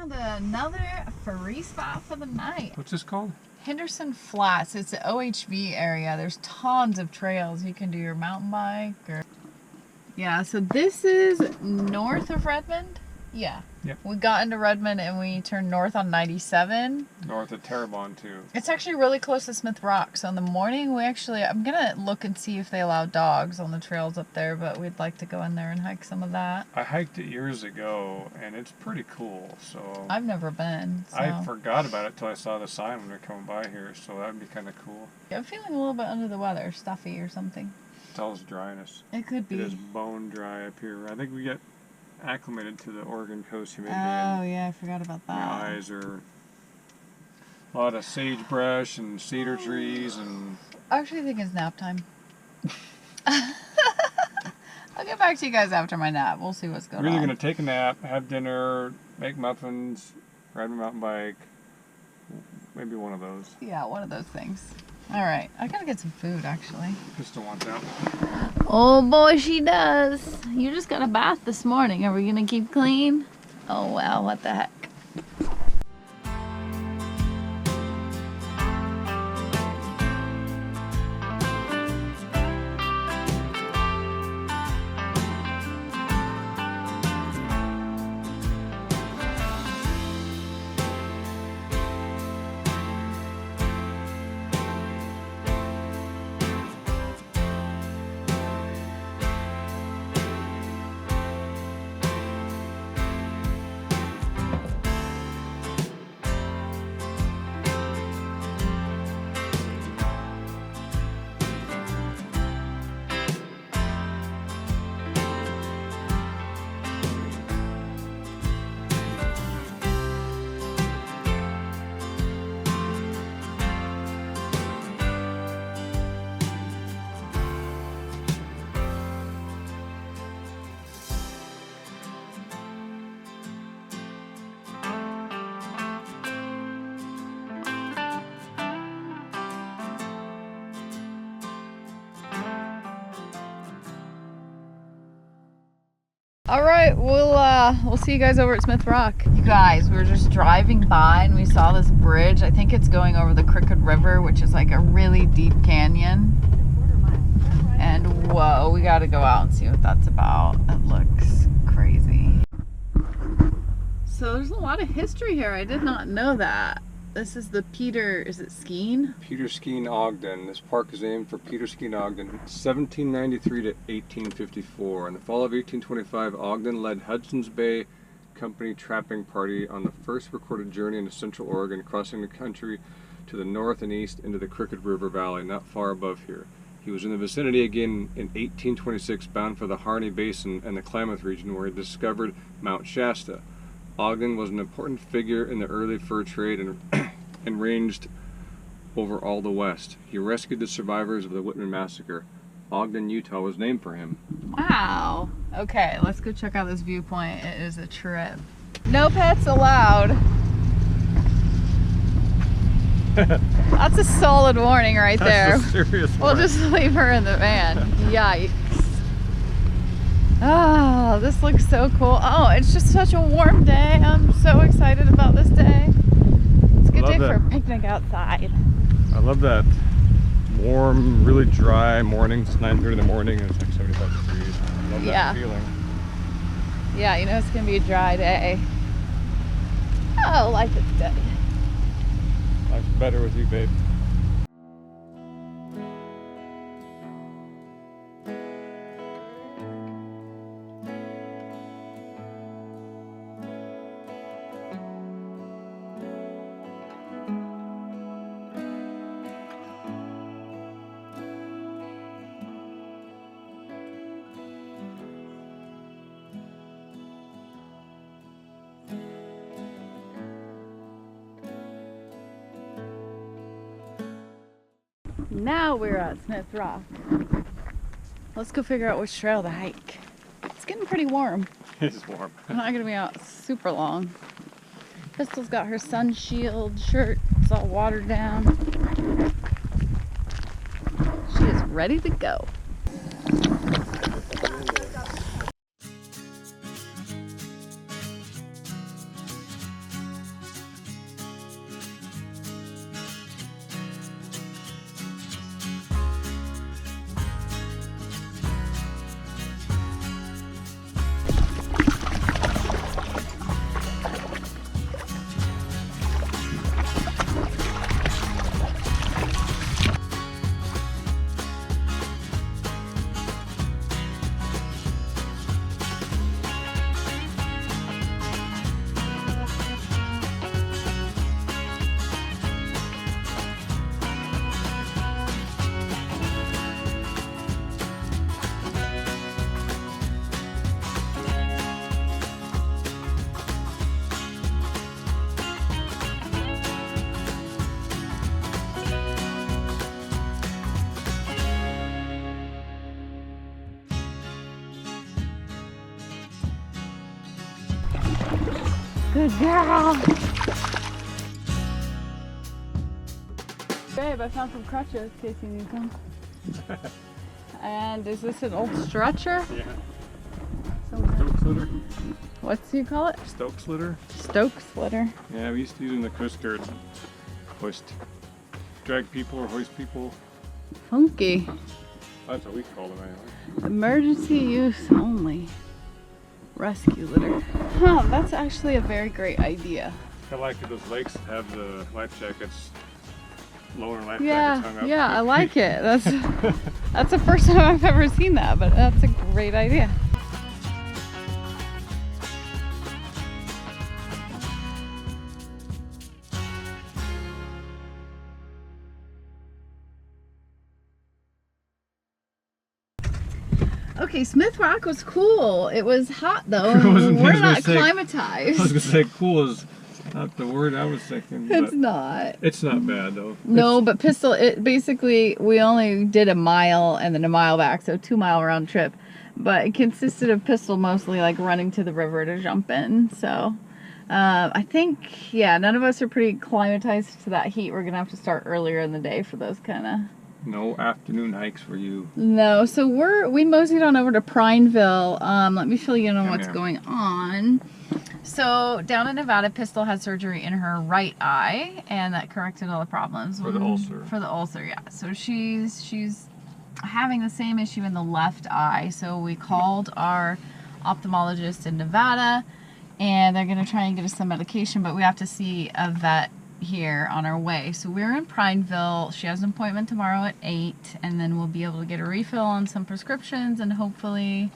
found another free spot for the night. What's this called? Henderson Flats. It's the OHV area. There's tons of trails. You can do your mountain bike or... Yeah, so this is north of Redmond. Yeah. Yep. We got into Redmond and we turned north on 97. North of Terrebonne too. It's actually really close to Smith Rock. So in the morning I'm gonna look and see if they allow dogs on the trails up there, but we'd like to go in there and hike some of that. I hiked it years ago and it's pretty cool. So I've never been. So. I forgot about it till I saw the sign when we were coming by here, so that would be kind of cool. I'm feeling a little bit under the weather, stuffy or something. It's all dryness. It could be. It is bone dry up here. I think we get acclimated to the Oregon coast humidity. Oh yeah, I forgot about that. My eyes are a lot of sagebrush and cedar trees and... I actually think it's nap time. I'll get back to you guys after my nap. We'll see what's going on. We're either going to take a nap, have dinner, make muffins, ride my mountain bike. Maybe one of those. Yeah, one of those things. All right, I gotta get some food actually. Crystal wants out. Oh boy, she does. You just got a bath this morning. Are we gonna keep clean? Oh well, what the heck. All right, we'll see you guys over at Smith Rock. You guys, we were just driving by and we saw this bridge. I think it's going over the Crooked River, which is like a really deep canyon. And whoa, we got to go out and see what that's about. It looks crazy. So there's a lot of history here. I did not know that. This is the is it Skene? Peter Skene Ogden. This park is named for Peter Skene Ogden, 1793 to 1854. In the fall of 1825, Ogden led Hudson's Bay Company trapping party on the first recorded journey into Central Oregon, crossing the country to the north and east into the Crooked River Valley, not far above here. He was in the vicinity again in 1826, bound for the Harney Basin and the Klamath region, where he discovered Mount Shasta. Ogden was an important figure in the early fur trade and ranged over all the West. He rescued the survivors of the Whitman Massacre. Ogden, Utah was named for him. Wow. Okay, let's go check out this viewpoint. It is a trip. No pets allowed. That's a solid warning right there. That's a serious We'll warning. just leave her in the van. Yikes. Oh, this looks so cool. Oh, it's just such a warm day. I'm so excited about this day. It's a good day for a picnic outside. I love that warm, really dry morning. It's 9:30 in the morning and it's like 75 degrees. I love that feeling. Yeah, you know it's going to be a dry day. Oh, life is good. Life's better with you, babe. Now we're at Smith Rock. Let's go figure out which trail to hike. It's getting pretty warm. It's warm. I'm not gonna be out super long. Crystal's got her sun shield shirt. It's all watered down. She is ready to go. Good girl. Babe, I found some crutches in case you need them. And is this an old stretcher? Yeah. Stokes litter. What's you call it? Stokes litter. Stokes litter. Yeah, we used to use in the Coast Guard. Hoist. Drag people or hoist people. Funky. That's what we call them anyway. Emergency use only. Rescue litter. Huh, that's actually a very great idea. I like it. Those lakes have the life jackets, lower life Yeah, jackets hung up. yeah, I like it. That's the first time I've ever seen that, but that's a great idea. Okay, Smith Rock was cool. It was hot though. We're not acclimatized. I was gonna say cool is not the word I was thinking. It's not. It's not bad though. No, but Pistol, it basically, we only did a mile and then a mile back, so 2 mile round trip. But it consisted of Pistol mostly like running to the river to jump in. So I think, yeah, none of us are pretty acclimatized to that heat. We're gonna have to start earlier in the day for those kind of. No afternoon hikes for you. No, so we moseyed on over to Prineville. Let me fill you in on what's going on. So down in Nevada, Pistol had surgery in her right eye, and that corrected all the problems. For the ulcer. For the ulcer, yeah. So she's having the same issue in the left eye. So we called our ophthalmologist in Nevada, and they're gonna try and get us some medication, but we have to see a vet here on our way. So we're in Prineville. She has an appointment tomorrow at 8, and then we'll be able to get a refill on some prescriptions and hopefully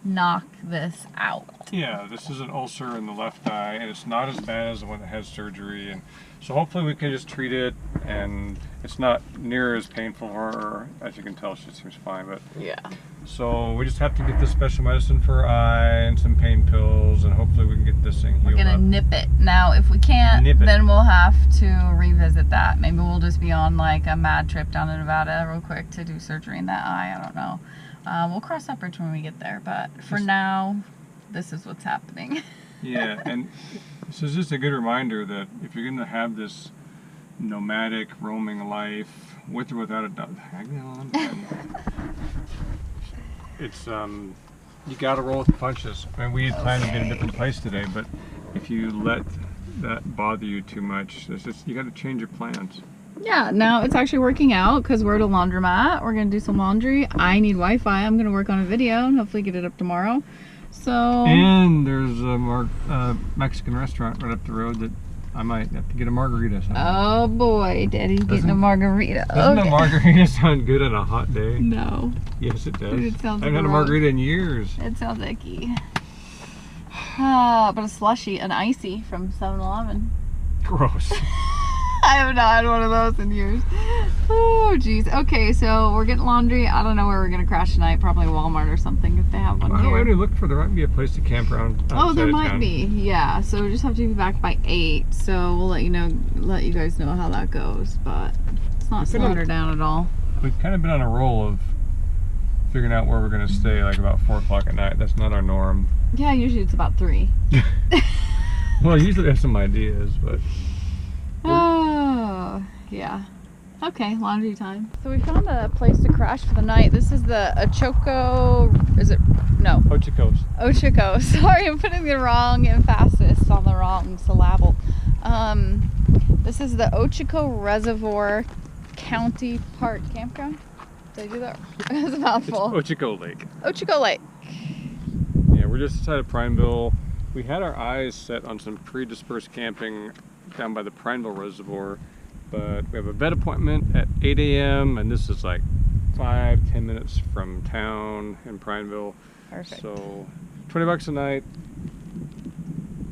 knock this out. Yeah, this is an ulcer in the left eye, and it's not as bad as the one that had surgery, and so hopefully we can just treat it, and it's not near as painful for her. As you can tell, she seems fine, but yeah. So we just have to get this special medicine for her eye and some pain pills, and hopefully we can get this thing healed. We're gonna nip it. Now, if we can't, then we'll have to revisit that. Maybe we'll just be on like a mad trip down to Nevada real quick to do surgery in that eye. I don't know. We'll cross that bridge when we get there, but for now, this is what's happening. Yeah, and this is just a good reminder that if you're gonna have this nomadic roaming life with or without a dog, hang on. It's you gotta roll with the punches. I mean, we had planned to get a different place today, but if you let that bother you too much, it's just, you gotta change your plans. Yeah, now it's actually working out because we're at a laundromat. We're gonna do some laundry. I need Wi-Fi. I'm gonna work on a video and hopefully get it up tomorrow. So. And there's a Mexican restaurant right up the road that I might have to get a margarita. Oh boy, Daddy's getting a margarita. Doesn't a margarita sound good on a hot day? No. Yes, it does. It sounds I haven't had a margarita in years. It sounds icky. But a slushy, an icy from 7-Eleven. Gross. I have not had one of those in years. Oh, geez. Okay, so we're getting laundry. I don't know where we're going to crash tonight. Probably Walmart or something if they have one here. I already looked for there might be a place to camp around. Oh, there might be. Yeah, so we just have to be back by 8. So we'll let you guys know how that goes. But it's not slowing her down at all. We've kind of been on a roll of figuring out where we're going to stay like about 4 o'clock at night. That's not our norm. Yeah, usually it's about 3. Well, usually I have some ideas, but... Oh, yeah. Okay, laundry time. So we found a place to crash for the night. This is the Ochoco, is it? No. Ochoco's. Ochoco. Sorry, I'm putting the wrong emphasis on the wrong syllable. This is the Ochoco Reservoir County Park Campground. Did I do that? It was a mouthful. It's Ochoco Lake. Ochoco Lake. Yeah, we're just outside of Prineville. We had our eyes set on some pre-dispersed camping down by the Prineville Reservoir, but we have a vet appointment at 8 a.m. and this is like 5-10 minutes from town in Prineville. Perfect. So $20 a night.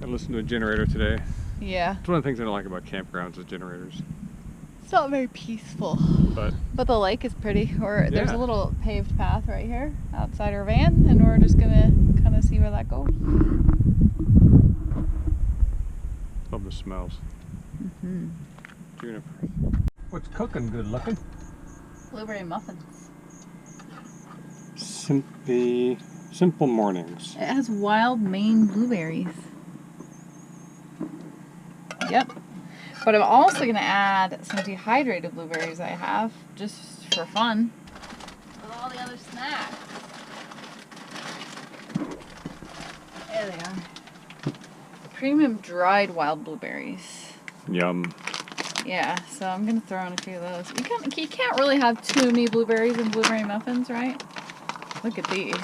I listened to a generator today. Yeah. It's one of the things I don't like about campgrounds is generators. It's not very peaceful. But the lake is pretty. There's a little paved path right here outside our van, and we're just gonna kind of see where that goes. Love the smells. Mm-hmm. Juniper. What's cooking good looking? Blueberry muffins. Simple mornings. It has wild Maine blueberries. Yep. But I'm also going to add some dehydrated blueberries I have, just for fun. With all the other snacks. There they are. Premium dried wild blueberries. Yum. Yeah, so I'm going to throw in a few of those. You can't really have too many blueberries in blueberry muffins, right? Look at these.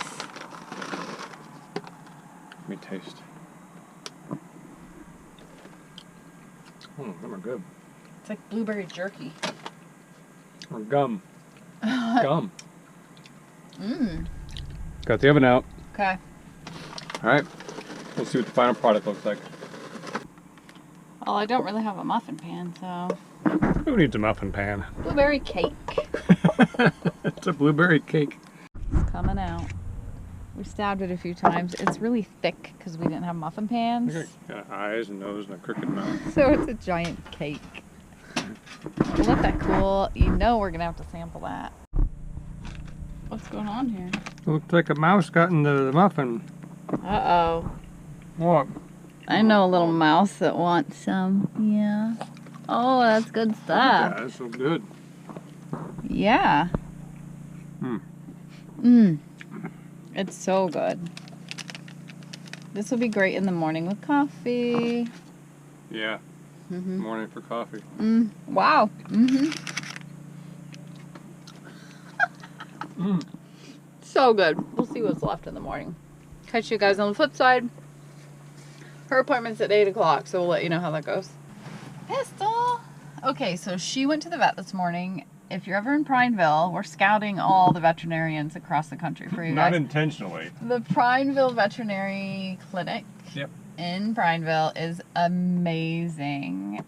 Let me taste. Oh, them are good. It's like blueberry jerky. Or gum. Gum. Mmm. Got the oven out. Okay. Alright. We'll see what the final product looks like. Well, I don't really have a muffin pan, so... Who needs a muffin pan? Blueberry cake. It's a blueberry cake. It's coming out. We stabbed it a few times. It's really thick because we didn't have muffin pans. Got eyes and nose and a crooked mouth. So it's a giant cake. We'll let that cool. You know we're going to have to sample that. What's going on here? Looks like a mouse got in the muffin. Uh-oh. What? I know a little mouse that wants some. Yeah. Oh, that's good stuff. Yeah, that's so good. Yeah. Mmm. It's so good. This will be great in the morning with coffee. Yeah. Mm-hmm. Morning for coffee. Wow. Mm-hmm. So good. We'll see what's left in the morning. Catch you guys on the flip side. Her appointment's at 8 o'clock, so we'll let you know how that goes. Pistol! Okay, so she went to the vet this morning. If you're ever in Prineville, we're scouting all the veterinarians across the country for you guys. Not intentionally. The Prineville Veterinary Clinic in Prineville is amazing.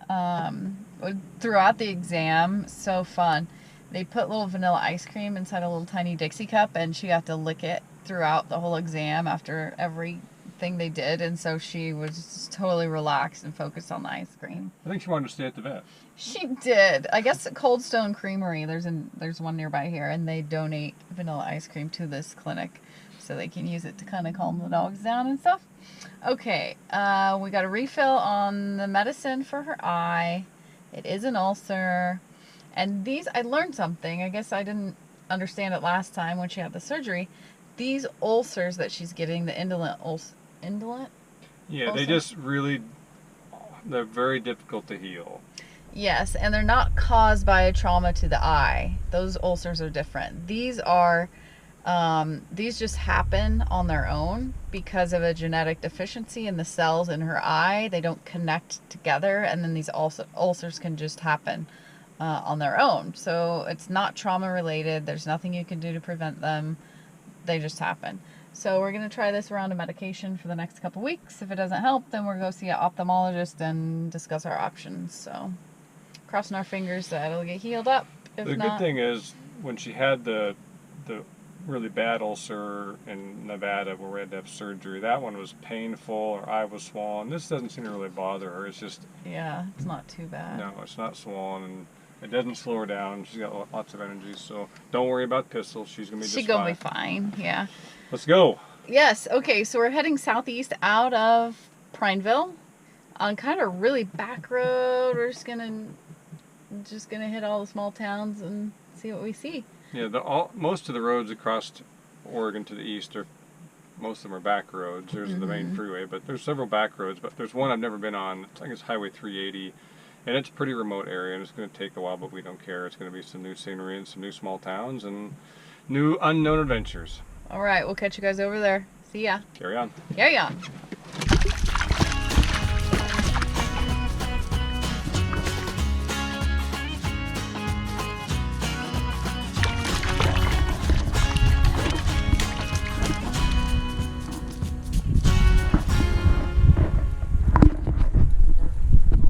Throughout the exam, so fun. They put little vanilla ice cream inside a little tiny Dixie cup, and she got to lick it throughout the whole exam after everything they did, and so she was totally relaxed and focused on the ice cream. I think she wanted to stay at the vet. She did. I guess at Cold Stone Creamery, there's one nearby here, and they donate vanilla ice cream to this clinic so they can use it to kind of calm the dogs down and stuff. Okay, we got a refill on the medicine for her eye. It is an ulcer. And these, I learned something. I guess I didn't understand it last time when she had the surgery. These ulcers that she's getting, the indolent ulcer. Indolent? Yeah, ulcer? they're very difficult to heal. Yes, and they're not caused by a trauma to the eye. Those ulcers are different. These are, these just happen on their own because of a genetic deficiency in the cells in her eye. They don't connect together, and then these ulcers can just happen on their own. So it's not trauma related. There's nothing you can do to prevent them. They just happen. So we're going to try this round of medication for the next couple weeks. If it doesn't help, then we're going to go see an ophthalmologist and discuss our options. So crossing our fingers that it'll get healed up. If The not, good thing is when she had the really bad ulcer in Nevada where we had to have surgery, that one was painful, her eye was swollen. This doesn't seem to really bother her. It's just... yeah, it's not too bad. No, it's not swollen, and it doesn't slow her down. She's got lots of energy, so don't worry about Pistol. She's going to be just fine. She's going to be fine, yeah. Let's go. Yes, okay, so we're heading southeast out of Prineville on kind of a really back road. We're just gonna hit all the small towns and see what we see. Yeah, most of the roads across Oregon to the east most of them are back roads. There's the main freeway, but there's several back roads. But there's one I've never been on. I think it's Highway 380, and it's a pretty remote area, and it's going to take a while, but we don't care. It's going to be some new scenery and some new small towns and new unknown adventures. All right, we'll catch you guys over there. See ya. Carry on. Carry on.